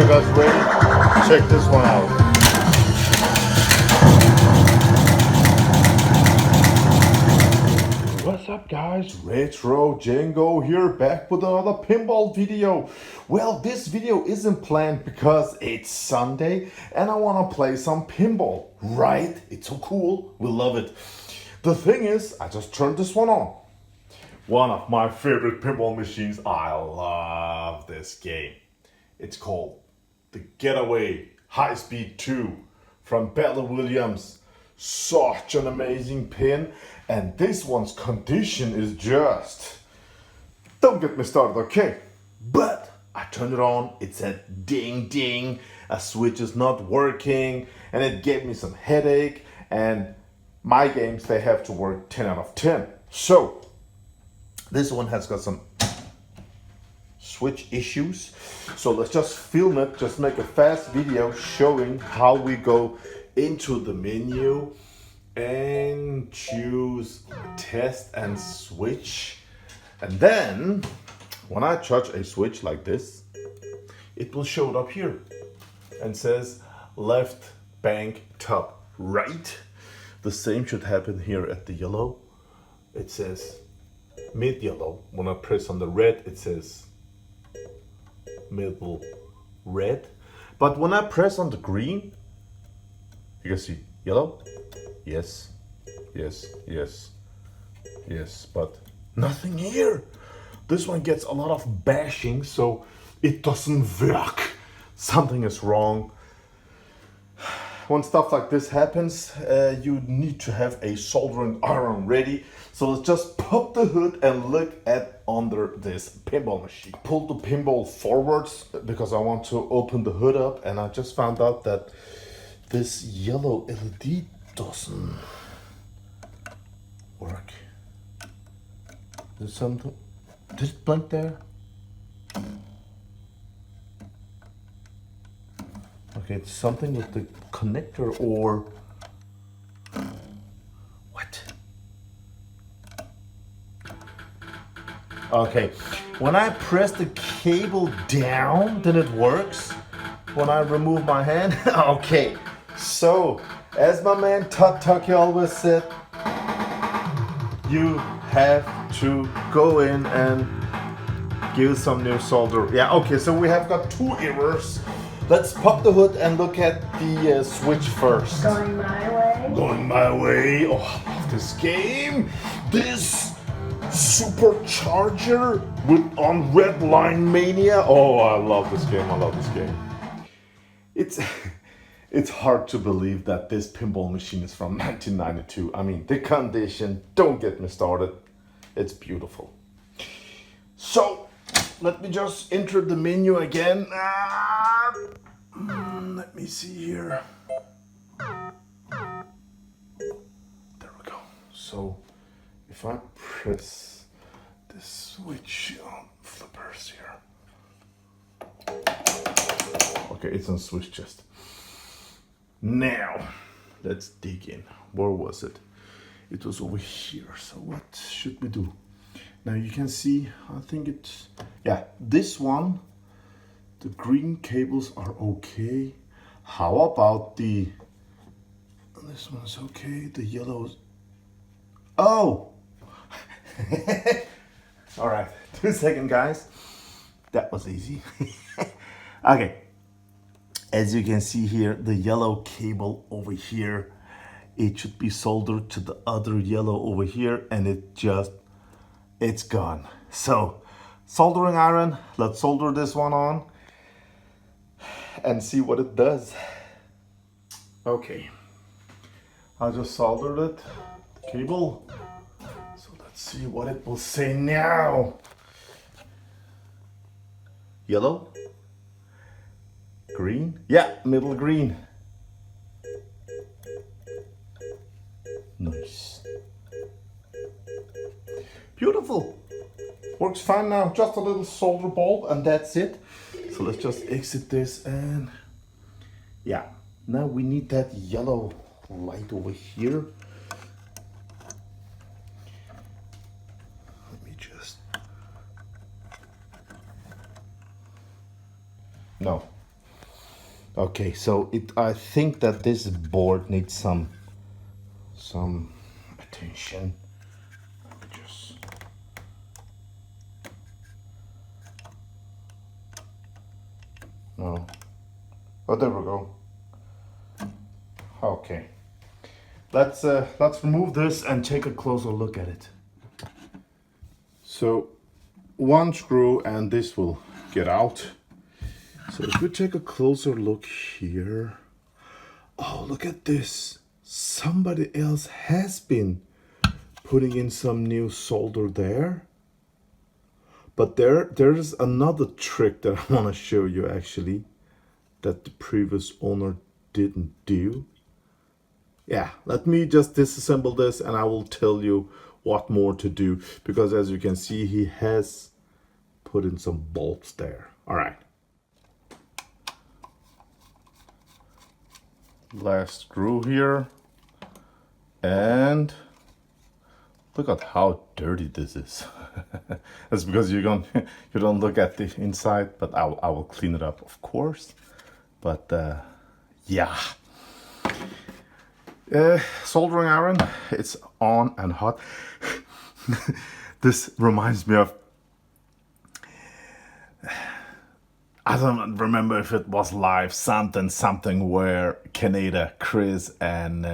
you guys ready? Check this one out. What's up guys, RETROCENGO here, back with another pinball video. Well, this video isn't planned because it's Sunday and I want to play some pinball, right? It's so cool, we love it. The thing is, I just turned this one on. One of my favorite pinball machines, I love this game. It's called the Getaway High Speed 2 from Bally Williams. Such an amazing pin, and this one's condition is just, don't get me started, okay? But I turned it on, it said ding ding, a switch is not working, and it gave me some headache, and my games, they have to work 10 out of 10. So this one has got some switch issues, so let's just film it, just make a fast video showing how we go into the menu and choose test and switch, and then when I touch a switch like this, it will show it up here and says left bank top right. The same should happen here at the yellow. It says mid yellow. When I press on the red, it says middle red. But when I press on the green, you can see yellow, yes, yes, yes, yes, but nothing here. This one gets a lot of bashing, so it doesn't work. Something is wrong. When stuff like this happens, you need to have a soldering iron ready. So let's just pop the hood and look at under this pinball machine. Pull the pinball forwards because I want to open the hood up, and I just found out that this yellow LED doesn't work. There's something. Did it blink there? Okay, it's something with the connector or what? Okay, when I press the cable down, then it works. When I remove my hand, okay. So, as my man Tut Tucky always said, you have to go in and give some new solder. Yeah, okay, so we have got two errors. Let's pop the hood and look at the switch first. Going my way. Going my way. Oh, I love this game. This supercharger with on Red Line Mania. Oh, I love this game. I love this game. It's hard to believe that this pinball machine is from 1992. I mean, the condition, don't get me started. It's beautiful. So, let me just enter the menu again. Let me see here. There we go. So, if I press the switch on flippers here. Okay, it's on switch chest. Now, let's dig in. Where was it? It was over here. So what should we do? Now you can see, I think it's, yeah, this one, the green cables are okay. How about this one's okay, the yellows, oh! All right, 2 seconds guys. That was easy. Okay. As you can see here, the yellow cable over here, it should be soldered to the other yellow over here, and it's gone. So, soldering iron, let's solder this one on and see what it does. Okay, I just soldered it, the cable. So let's see what it will say now. Yellow. Green? Yeah, middle green. Nice. Beautiful. Works fine now. Just a little solder bulb and that's it. So let's just exit this and yeah. Now we need that yellow light over here. Let me just... No. Okay, so I think that this board needs some attention. Just no. Oh, there we go. Okay. Let's remove this and take a closer look at it. So one screw and this will get out. So if we take a closer look here, oh, look at this. Somebody else has been putting in some new solder there. But there's another trick that I want to show you actually that the previous owner didn't do. Yeah, let me just disassemble this and I will tell you what more to do, because as you can see, he has put in some bolts there. All right. Last screw here. And look at how dirty this is. That's because you don't look at the inside, but I will clean it up, of course. But yeah. Soldering iron, it's on and hot. This reminds me of, I don't remember if it was live something where Canada, Chris, and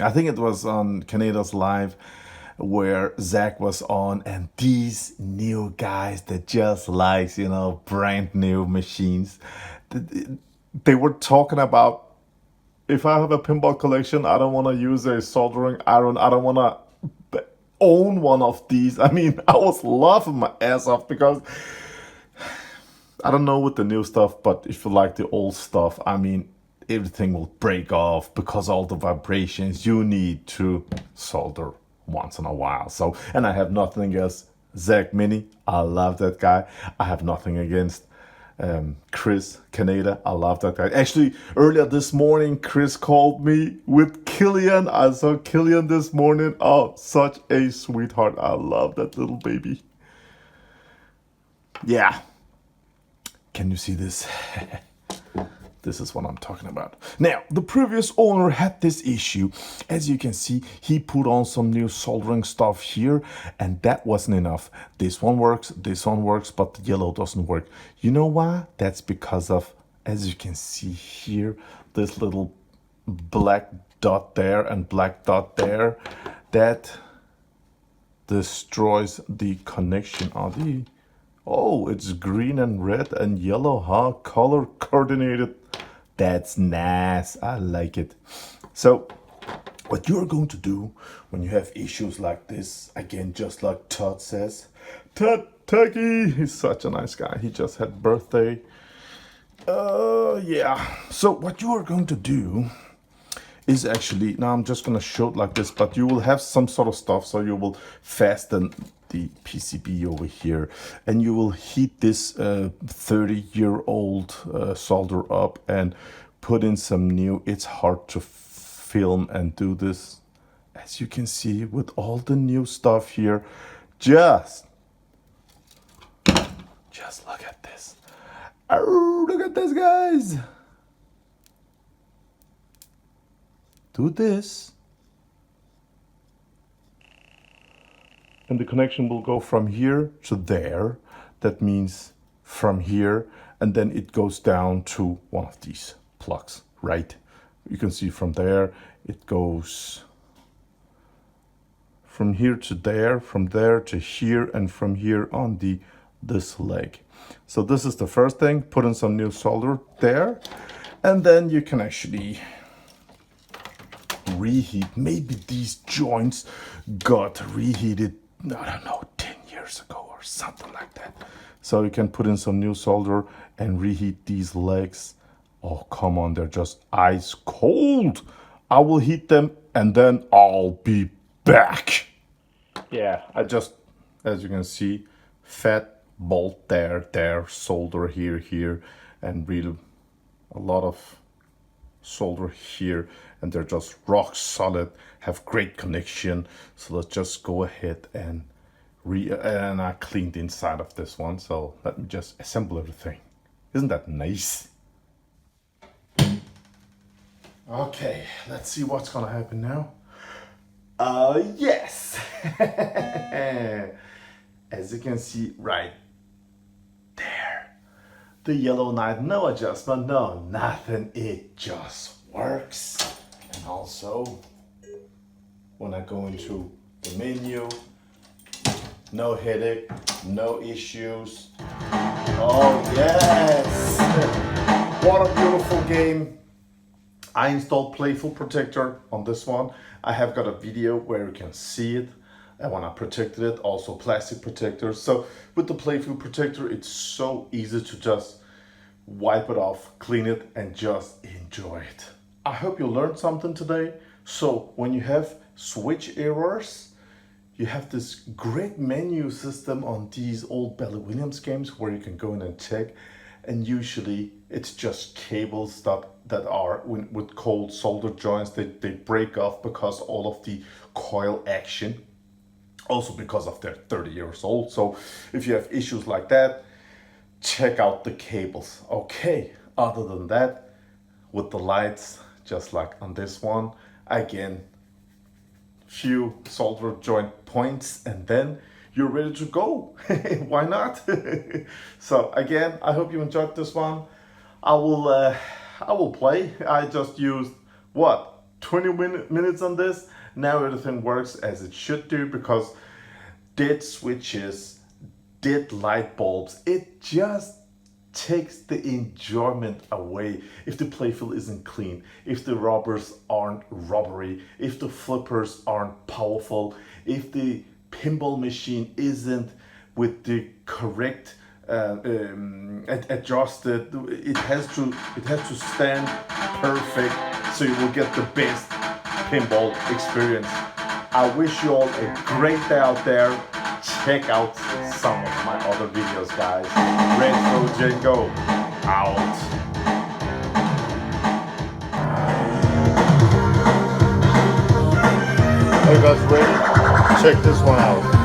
I think it was on Canada's live where Zach was on, and these new guys that just likes, you know, brand new machines, they were talking about, if I have a pinball collection, I don't want to use a soldering iron. I don't want to own one of these. I mean, I was laughing my ass off because I don't know with the new stuff, but if you like the old stuff, I mean, everything will break off because all the vibrations you need to solder once in a while. So, and I have nothing against Zach Mini. I love that guy. I have nothing against Chris Canada. I love that guy. Actually, earlier this morning, Chris called me with Killian. I saw Killian this morning. Oh, such a sweetheart. I love that little baby. Yeah. Can you see this? This is what I'm talking about. Now, the previous owner had this issue. As you can see, he put on some new soldering stuff here, and that wasn't enough. This one works, but the yellow doesn't work. You know why? That's because of, as you can see here, this little black dot there and black dot there. That destroys the connection of the... Oh, it's green and red and yellow, huh? Color coordinated. That's nice. I like it. So, what you're going to do when you have issues like this, again, just like Todd says, Tucky, he's such a nice guy. He just had birthday. Yeah. So, what you are going to do is actually, now I'm just going to show it like this, but you will have some sort of stuff, so you will fasten the PCB over here, and you will heat this 30-year-old solder up and put in some new. It's hard to film and do this, as you can see, with all the new stuff here. Just look at this. Oh, look at this, guys. Do this, and the connection will go from here to there. That means from here, and then it goes down to one of these plugs, right? You can see from there, it goes from here to there, from there to here, and from here on this leg. So this is the first thing, put in some new solder there, and then you can actually reheat. Maybe these joints got reheated, I don't know, 10 years ago or something like that. So you can put in some new solder and reheat these legs. Oh, come on, they're just ice cold. I will heat them and then I'll be back. Yeah, I just, as you can see, fat bolt there, solder here, and really a lot of solder here, and they're just rock solid, have great connection. So let's just go ahead and I cleaned the inside of this one, so let me just assemble everything. Isn't that nice? Okay, let's see what's gonna happen now. Yes! As you can see right there, the yellow knight, no adjustment, no nothing, it just works. And also, when I go into the menu, no headache, no issues. Oh yes! What a beautiful game. I installed Playful Protector on this one. I have got a video where you can see it. And when I protected it, also plastic protector. So with the Playful Protector, it's so easy to just wipe it off, clean it, and just enjoy it. I hope you learned something today. So when you have switch errors, you have this great menu system on these old Bally Williams games where you can go in and check. And usually it's just cables that are with cold solder joints. They break off because all of the coil action, also because of they're 30 years old. So if you have issues like that, check out the cables. Okay, other than that, with the lights, just like on this one, again, few solder joint points and then you're ready to go. Why not? So again, I hope you enjoyed this one. I will play. I just used what, 20 minutes on this. Now everything works as it should do, because dead switches, dead light bulbs, it just takes the enjoyment away if the playfield isn't clean, if the rubbers aren't rubbery, if the flippers aren't powerful, if the pinball machine isn't with the correct adjusted. It has to stand perfect, so you will get the best pinball experience. I wish you all a great day out there. Check out some of my other videos, guys. RETROCENGO out. Hey guys, ready? Check this one out.